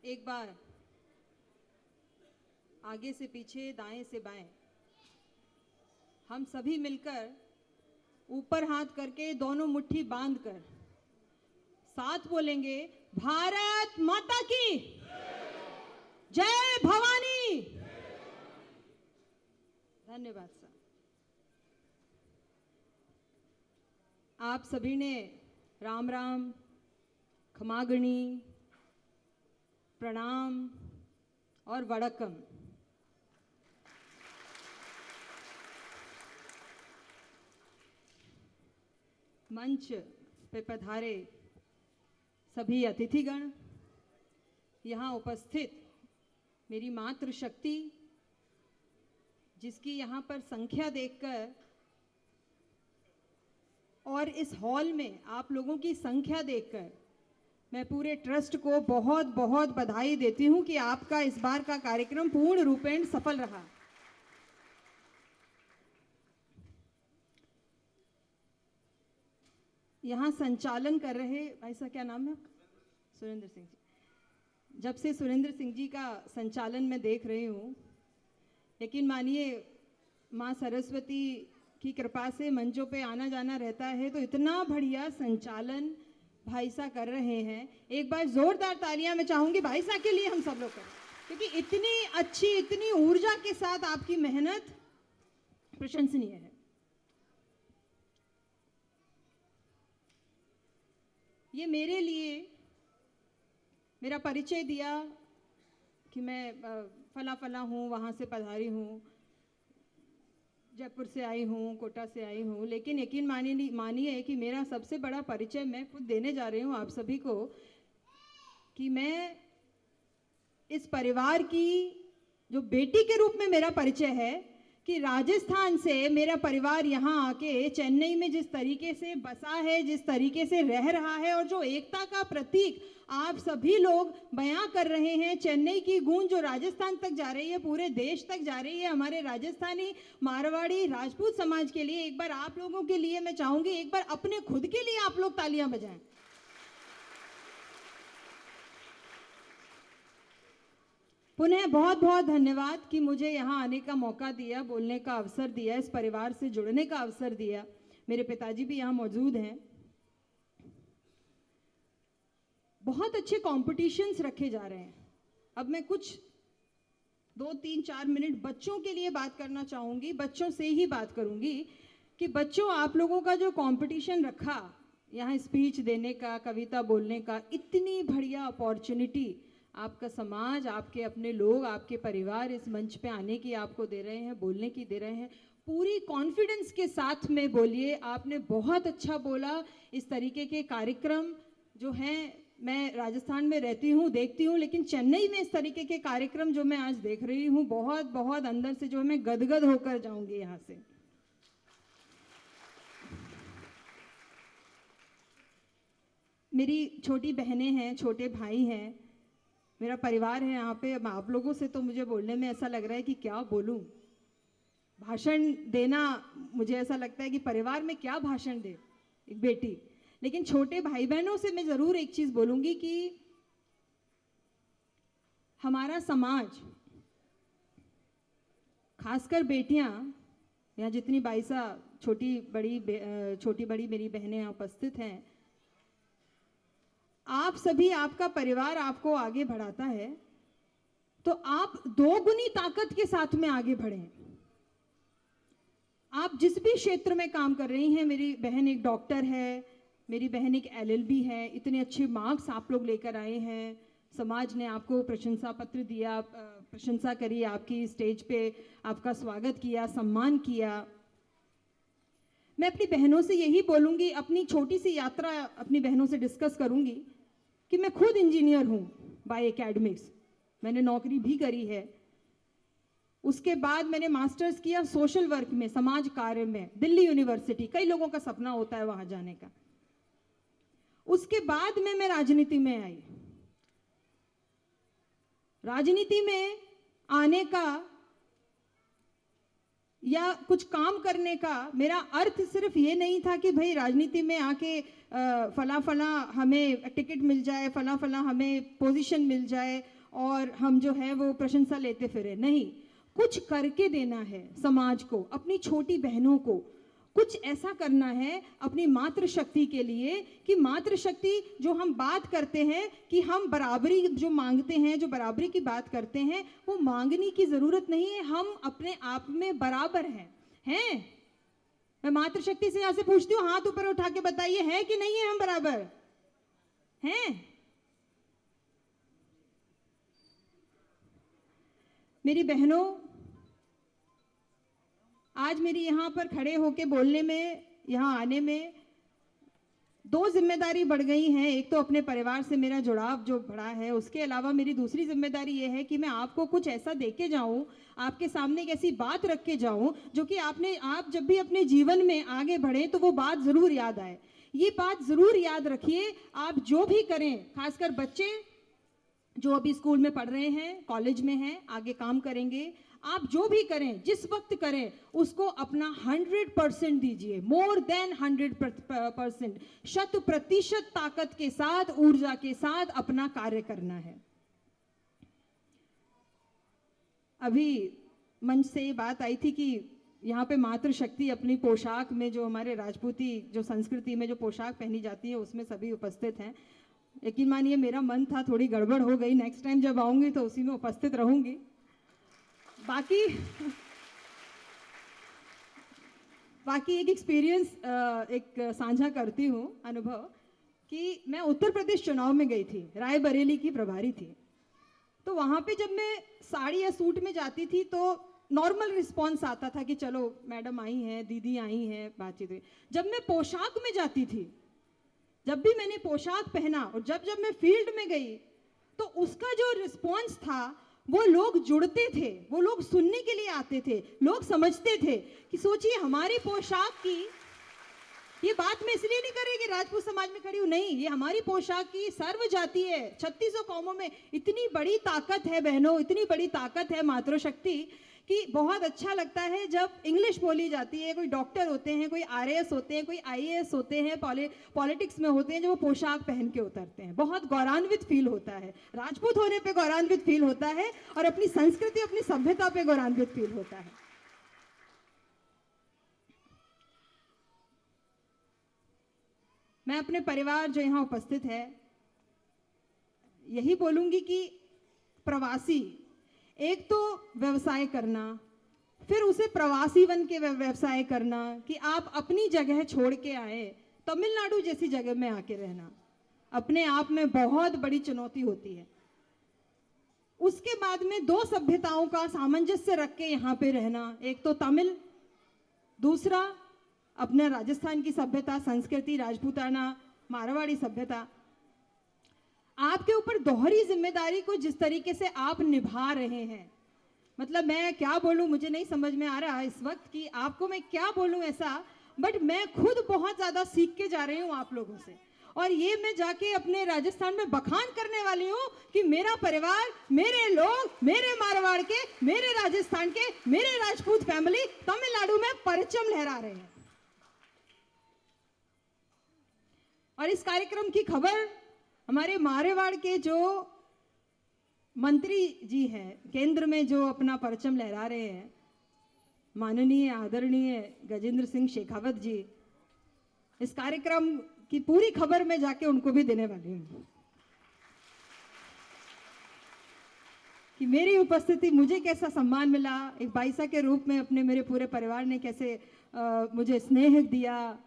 एक बार आगे से पीछे, दाएं से बाएं, हम सभी मिलकर ऊपर हाथ करके दोनों मुट्ठी बांधकर साथ बोलेंगे, भारत माता की जय भवानी। धन्यवाद सर। आप सभी ने राम राम, खमागणी, प्रणाम और वड़क्कम। मंच पे पधारे सभी अतिथिगण, यहाँ उपस्थित मेरी मातृशक्ति, जिसकी यहाँ पर संख्या देखकर और इस हॉल में आप लोगों की संख्या देखकर मैं पूरे ट्रस्ट को बहुत बहुत बधाई देती हूँ कि आपका इस बार का कार्यक्रम पूर्ण रूपेण सफल रहा। यहाँ संचालन कर रहे भाई साहब, क्या नाम है आपका? सुरेंद्र सिंह जी। जब से सुरेंद्र सिंह जी का संचालन मैं देख रही हूँ, यकीन मानिए माँ सरस्वती की कृपा से मंचों पे आना जाना रहता है, तो इतना बढ़िया संचालन भाई साहब कर रहे हैं। एक बार जोरदार तालियां मैं चाहूंगी भाई साहब के लिए हम सब लोग करें, क्योंकि इतनी अच्छी, इतनी ऊर्जा के साथ आपकी मेहनत प्रशंसनीय है। ये मेरे लिए मेरा परिचय दिया कि मैं फला फला हूँ, वहाँ से पधारी हूँ, जयपुर से आई हूँ, कोटा से आई हूँ, लेकिन यकीन मानिए कि मेरा सबसे बड़ा परिचय मैं खुद देने जा रही हूँ आप सभी को, कि मैं इस परिवार की जो बेटी के रूप में मेरा परिचय है, कि राजस्थान से मेरा परिवार यहाँ आके चेन्नई में जिस तरीके से बसा है, जिस तरीके से रह रहा है, और जो एकता का प्रतीक आप सभी लोग बयां कर रहे हैं, चेन्नई की गूंज जो राजस्थान तक जा रही है, पूरे देश तक जा रही है, हमारे राजस्थानी, मारवाड़ी, राजपूत समाज के लिए, एक बार आप लोगों के लिए मैं चाहूंगी, एक बार अपने खुद के लिए आप लोग तालियां बजाएं। पुनः बहुत बहुत धन्यवाद कि मुझे यहाँ आने का मौका दिया, बोलने का अवसर दिया, इस परिवार से जुड़ने का अवसर दिया। मेरे पिताजी भी यहाँ मौजूद हैं। बहुत अच्छे कॉम्पिटिशन्स रखे जा रहे हैं। अब मैं कुछ 2-3-4 मिनट बच्चों के लिए बात करना चाहूँगी, बच्चों से ही बात करूँगी कि बच्चों, आप लोगों का जो कॉम्पिटिशन रखा यहाँ स्पीच देने का, कविता बोलने का, इतनी बढ़िया अपॉर्चुनिटी आपका समाज, आपके अपने लोग, आपके परिवार इस मंच पे आने की आपको दे रहे हैं, बोलने की दे रहे हैं। पूरी कॉन्फिडेंस के साथ में बोलिए। आपने बहुत अच्छा बोला। इस तरीके के कार्यक्रम जो हैं, मैं राजस्थान में रहती हूँ, देखती हूँ, लेकिन चेन्नई में इस तरीके के कार्यक्रम जो मैं आज देख रही हूँ, बहुत बहुत अंदर से जो है मैं गदगद होकर जाऊंगी यहाँ से। मेरी छोटी बहनें हैं, छोटे भाई हैं, मेरा परिवार है यहाँ पे। अब आप लोगों से तो मुझे बोलने में ऐसा लग रहा है कि क्या बोलूँ, भाषण देना, मुझे ऐसा लगता है कि परिवार में क्या भाषण दे एक बेटी। लेकिन छोटे भाई बहनों से मैं ज़रूर एक चीज़ बोलूँगी कि हमारा समाज, खासकर बेटियाँ, यहाँ जितनी बाईसा छोटी बड़ी मेरी बहनें यहाँ उपस्थित हैं, आप सभी, आपका परिवार आपको आगे बढ़ाता है, तो आप दोगुनी ताकत के साथ में आगे बढ़ें। आप जिस भी क्षेत्र में काम कर रही हैं, मेरी बहन एक डॉक्टर है, मेरी बहन एक LLB है, इतने अच्छे मार्क्स आप लोग लेकर आए हैं, समाज ने आपको प्रशंसा पत्र दिया, प्रशंसा करी, आपकी स्टेज पे आपका स्वागत किया, सम्मान किया। मैं अपनी बहनों से यही बोलूँगी, अपनी छोटी सी यात्रा अपनी बहनों से डिस्कस करूँगी कि मैं खुद इंजीनियर हूँ बाय एकेडमिक्स, मैंने नौकरी भी करी है। उसके बाद मैंने मास्टर्स किया सोशल वर्क में, समाज कार्य में, दिल्ली यूनिवर्सिटी। कई लोगों का सपना होता है वहाँ जाने का। उसके बाद में मैं राजनीति में आई। राजनीति में आने का या कुछ काम करने का मेरा अर्थ सिर्फ ये नहीं था कि भाई राजनीति में आके फला फला हमें टिकट मिल जाए, फला फला हमें पोजीशन मिल जाए और हम जो है वो प्रशंसा लेते फिरे, नहीं, कुछ करके देना है समाज को, अपनी छोटी बहनों को कुछ ऐसा करना है अपनी मातृशक्ति के लिए कि मातृशक्ति जो हम बात करते हैं कि हम बराबरी जो मांगते हैं, जो बराबरी की बात करते हैं, वो मांगने की जरूरत नहीं है, हम अपने आप में बराबर हैं। मैं मातृशक्ति से यहाँ से पूछती हूँ, हाथ ऊपर उठा के बताइए, है कि नहीं है हम बराबर हैं? मेरी बहनों, आज मेरी यहाँ पर खड़े होके बोलने में, यहाँ आने में दो जिम्मेदारी बढ़ गई हैं। एक तो अपने परिवार से मेरा जुड़ाव जो बढ़ा है, उसके अलावा मेरी दूसरी जिम्मेदारी ये है कि मैं आपको कुछ ऐसा दे के जाऊँ, आपके सामने एक ऐसी बात रख के जाऊँ जो कि आप जब भी अपने जीवन में आगे बढ़े तो वो बात ज़रूर याद आए। ये बात ज़रूर याद रखिए, आप जो भी करें, खासकर बच्चे जो अभी स्कूल में पढ़ रहे हैं, कॉलेज में हैं, आगे काम करेंगे, आप जो भी करें, जिस वक्त करें, उसको अपना 100% दीजिए, मोर देन 100%, 100% ताकत के साथ, ऊर्जा के साथ अपना कार्य करना है। अभी मंच से ये बात आई थी कि यहाँ पे मातृशक्ति अपनी पोशाक में, जो हमारे राजपूती जो संस्कृति में जो पोशाक पहनी जाती है, उसमें सभी उपस्थित हैं। यकीन मानिए मेरा मन था, थोड़ी गड़बड़ हो गई, नेक्स्ट टाइम जब आऊँगी तो उसी में उपस्थित रहूँगी। बाकी एक एक्सपीरियंस एक साझा करती हूँ, अनुभव, कि मैं उत्तर प्रदेश चुनाव में गई थी, रायबरेली की प्रभारी थी। तो वहाँ पे जब मैं साड़ी या सूट में जाती थी तो नॉर्मल रिस्पॉन्स आता था कि चलो मैडम आई हैं, दीदी आई हैं, बातचीत हुई। जब मैं पोशाक में जाती थी, जब भी मैंने पोशाक पहना और जब मैं फील्ड में गई, तो उसका जो रिस्पॉन्स था, वो लोग जुड़ते थे, वो लोग सुनने के लिए आते थे, लोग समझते थे कि सोचिए हमारी पोशाक की, ये बात मैं इसलिए नहीं कर रही कि राजपूत समाज में खड़ी हूँ, नहीं, ये हमारी पोशाक की सर्व जाति है, 3600 कौमों में इतनी बड़ी ताकत है बहनों, इतनी बड़ी ताकत है मातृशक्ति कि बहुत अच्छा लगता है जब इंग्लिश बोली जाती है। कोई डॉक्टर होते हैं, कोई आरएएस होते हैं, कोई आईएएस होते हैं, पॉलिटिक्स में होते हैं, जब वो पोशाक पहन के उतरते हैं, बहुत गौरवान्वित फील होता है। राजपूत होने पे गौरवान्वित फील होता है और अपनी संस्कृति, अपनी सभ्यता पे गौरवान्वित फील होता है। मैं अपने परिवार जो यहाँ उपस्थित है यही बोलूंगी कि प्रवासी, एक तो व्यवसाय करना, फिर उसे प्रवासी बन के व्यवसाय करना कि आप अपनी जगह छोड़ के आए, तमिलनाडु जैसी जगह में आके रहना अपने आप में बहुत बड़ी चुनौती होती है। उसके बाद में दो सभ्यताओं का सामंजस्य रख के यहाँ पे रहना, एक तो तमिल, दूसरा अपने राजस्थान की सभ्यता, संस्कृति, राजपूताना, मारवाड़ी सभ्यता। आपके ऊपर दोहरी जिम्मेदारी को जिस तरीके से आप निभा रहे हैं, मतलब मैं क्या बोलूं, मुझे नहीं समझ में आ रहा इस वक्त कि आपको मैं क्या बोलूं ऐसा, बट मैं खुद बहुत ज्यादा सीख के जा रही हूं आप लोगों से। और ये मैं जाके अपने राजस्थान में बखान करने वाली हूँ कि मेरा परिवार, मेरे लोग, मेरे मारवाड़ के, मेरे राजस्थान के, मेरे राजपूत फैमिली तमिलनाडु में परचम लहरा रहे हैं। और इस कार्यक्रम की खबर हमारे मारवाड़ के जो मंत्री जी हैं, केंद्र में जो अपना परचम लहरा रहे हैं, माननीय आदरणीय गजेंद्र सिंह शेखावत जी, इस कार्यक्रम की पूरी खबर मैं जाके उनको भी देने वाली हूँ कि मेरी उपस्थिति, मुझे कैसा सम्मान मिला, एक बाईसा के रूप में अपने मेरे पूरे परिवार ने कैसे मुझे स्नेह दिया,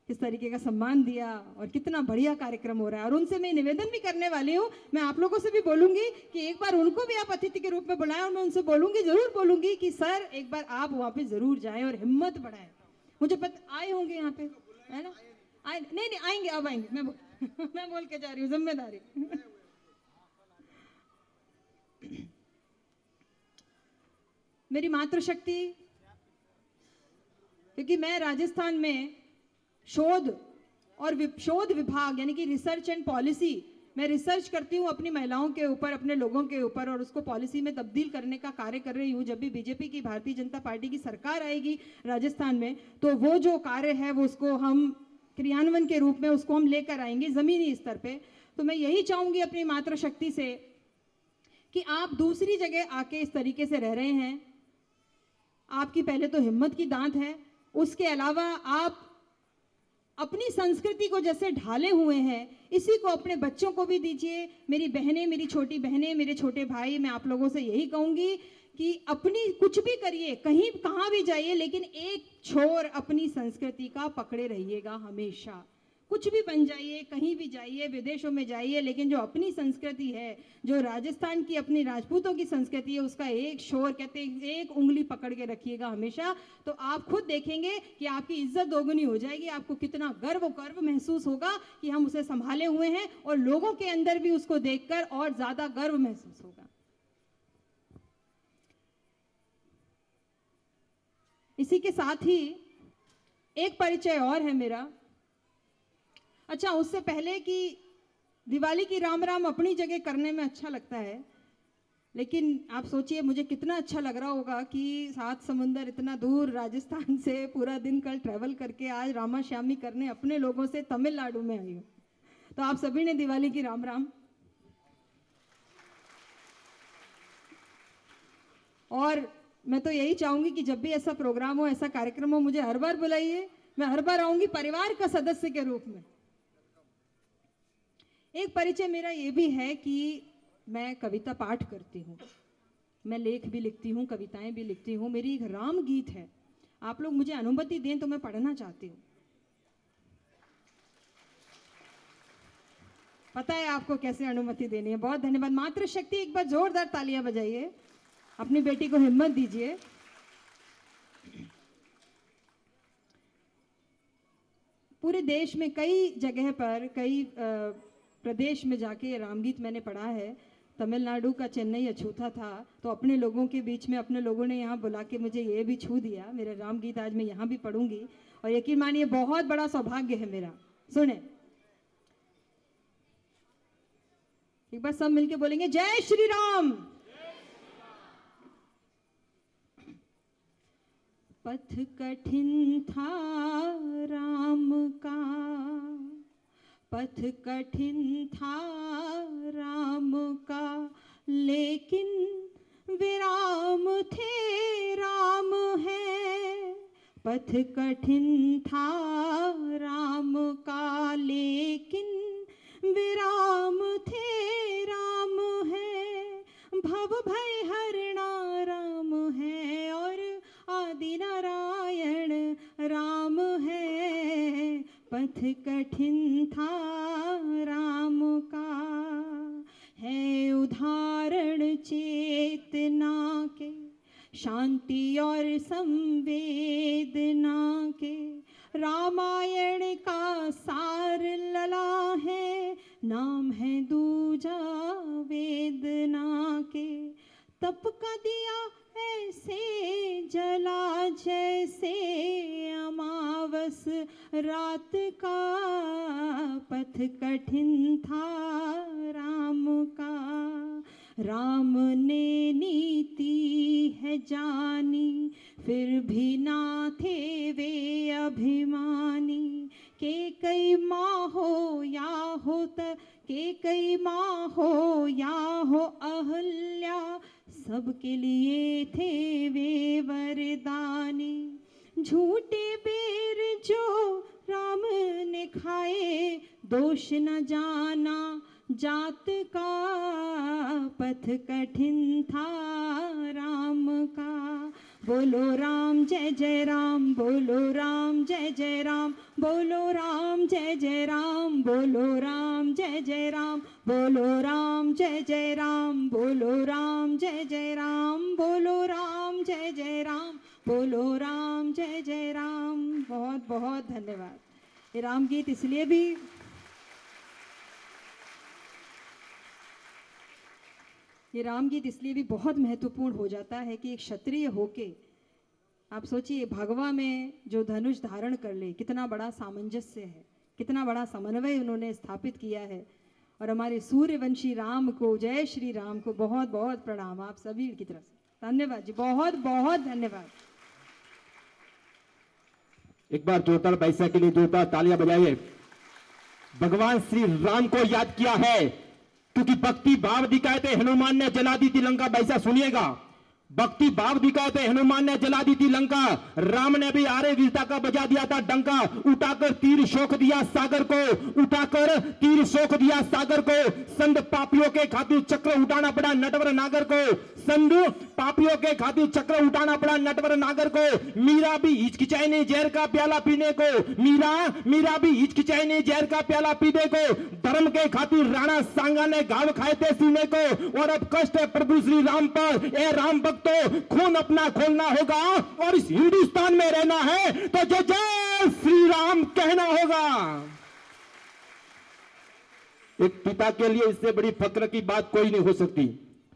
किस तरीके का सम्मान दिया, और कितना बढ़िया कार्यक्रम हो रहा है। और उनसे मैं निवेदन भी करने वाली हूँ, मैं आप लोगों से भी बोलूंगी कि एक बार उनको भी आप अतिथि के रूप में बुलाएं, और मैं उनसे बोलूंगी, जरूर बोलूंगी कि सर एक बार आप वहाँ पे जरूर जाएं और हिम्मत बढ़ाएं। मुझे पता आए होंगे यहाँ पे, है ना? नहीं आएंगे, अब आएंगे, मैं बोल के जा रही हूँ, जिम्मेदारी। मेरी मातृशक्ति, क्योंकि मैं राजस्थान में शोध विभाग यानी कि रिसर्च एंड पॉलिसी, मैं रिसर्च करती हूँ अपनी महिलाओं के ऊपर, अपने लोगों के ऊपर, और उसको पॉलिसी में तब्दील करने का कार्य कर रही हूँ। जब भी बीजेपी की, भारतीय जनता पार्टी की सरकार आएगी राजस्थान में, तो वो जो कार्य है वो उसको हम क्रियान्वयन के रूप में उसको हम लेकर आएंगे जमीनी स्तर पे। तो मैं यही चाहूँगी अपनी मातृशक्ति से कि आप दूसरी जगह आके इस तरीके से रह रहे हैं। आपकी पहले तो हिम्मत की दांत है, उसके अलावा आप अपनी संस्कृति को जैसे ढाले हुए हैं, इसी को अपने बच्चों को भी दीजिए। मेरी बहनें, मेरी छोटी बहनें, मेरे छोटे भाई, मैं आप लोगों से यही कहूंगी कि अपनी कुछ भी करिए, कहीं कहाँ भी जाइए, लेकिन एक छोर अपनी संस्कृति का पकड़े रहिएगा हमेशा। कुछ भी बन जाइए, कहीं भी जाइए, विदेशों में जाइए, लेकिन जो अपनी संस्कृति है, जो राजस्थान की अपनी राजपूतों की संस्कृति है, उसका एक छोर, कहते हैं एक उंगली पकड़ के रखिएगा हमेशा। तो आप खुद देखेंगे कि आपकी इज्जत दोगुनी हो जाएगी। आपको कितना गर्व महसूस होगा कि हम उसे संभाले हुए हैं, और लोगों के अंदर भी उसको देखकर और ज्यादा गर्व महसूस होगा। इसी के साथ ही एक परिचय और है मेरा। अच्छा, उससे पहले कि दिवाली की राम राम अपनी जगह करने में अच्छा लगता है, लेकिन आप सोचिए मुझे कितना अच्छा लग रहा होगा कि 7 समुंदर इतना दूर राजस्थान से पूरा दिन कल ट्रैवल करके आज रामा श्यामी करने अपने लोगों से तमिलनाडु में आई हूँ। तो आप सभी ने दिवाली की राम राम। और मैं तो यही चाहूंगी कि जब भी ऐसा प्रोग्राम हो, ऐसा कार्यक्रम हो, मुझे हर बार बुलाइए, मैं हर बार आऊंगी परिवार का सदस्य के रूप में। एक परिचय मेरा ये भी है कि मैं कविता पाठ करती हूँ, मैं लेख भी लिखती हूँ, कविताएं भी लिखती हूँ। मेरी एक राम गीत है, आप लोग मुझे अनुमति दें तो मैं पढ़ना चाहती हूँ। पता है आपको कैसे अनुमति देनी है। बहुत धन्यवाद। मातृशक्ति, एक बार जोरदार तालियां बजाइए, अपनी बेटी को हिम्मत दीजिए। पूरे देश में कई जगह पर, कई प्रदेश में जाके रामगीत मैंने पढ़ा है। तमिलनाडु का चेन्नई अछूता था, तो अपने लोगों के बीच में अपने लोगों ने यहाँ बुला के मुझे ये भी छू दिया। मेरे रामगीत आज मैं यहाँ भी पढ़ूंगी, और यकीन मानिए बहुत बड़ा सौभाग्य है मेरा। सुने, एक बार सब मिलके बोलेंगे जय श्री राम। पथ कठिन था राम का, पथ कठिन था राम का, लेकिन विराम थे राम है। पथ कठिन था राम का, लेकिन विराम थे राम है। भव भय हरणा राम है, और आदि नारायण राम है। पथ कठिन था राम का, है उदाहरण चेतना के, शांति और संवेदना के। रामायण का सार लला है, नाम है दूजा वेदना के। तप का दिया ऐसे जला, जैसे अमावस रात का। पथ कठिन था राम का, राम ने नीति है जानी, फिर भी ना थे वे अभिमानी। के कई माँ हो या हो के कई माँ हो या हो अहल्या, सबके लिए थे वे वरदानी। झूठे बेर जो राम ने खाए, दोष न जाना जात का। पथ कठिन था राम का। बोलो राम जय जय राम, बोलो राम जय जय राम, बोलो राम जय जय राम, बोलो राम जय जय राम, बोलो राम जय जय राम, बोलो राम जय जय राम, बोलो राम जय जय राम, बोलो राम जय जय राम। बहुत बहुत धन्यवाद। ये राम गीत इसलिए भी बहुत महत्वपूर्ण हो जाता है कि एक क्षत्रिय होके, आप सोचिए भगवा में जो धनुष धारण कर ले, कितना बड़ा सामंजस्य है, कितना बड़ा समन्वय उन्होंने स्थापित किया है। और हमारे सूर्यवंशी राम को, जय श्री राम को बहुत बहुत प्रणाम आप सभी की तरफ से। धन्यवाद जी, बहुत बहुत धन्यवाद। एक बार जोरदार पैसा के लिए जोरदार तालियां बजाइए। भगवान श्री राम को याद किया है, क्योंकि भक्ति भाव दिखाए थे हनुमान ने जला दी थी लंका। वैसा सुनिएगा, भक्ति भाव दिखाए थे हनुमान ने जला दी थी लंका। राम ने भी आरे वीरता का बजा दिया था डंका। उठाकर तीर शोक दिया सागर को, उठाकर तीर शोक दिया सागर को। संत पापियों के खातिर चक्र उठाना पड़ा नटवर नागर को, संत पापियों के खातिर चक्र उठाना पड़ा नटवर नागर को। मीरा भी हिचकिचाई नहीं जहर का प्याला पीने को, मीरा भी हिचकिचाई नहीं जहर का प्याला पीने को। धर्म के खातिर राणा सांगा ने घाव खाए थे सीने को। और अब कष्ट है प्रभु श्री राम पर, ए राम भक्तों खून अपना खोलना होगा और इस हिंदुस्तान में रहना है तो जय जय श्री राम कहना होगा। एक पिता के लिए इससे बड़ी फक्र की बात कोई नहीं हो सकती।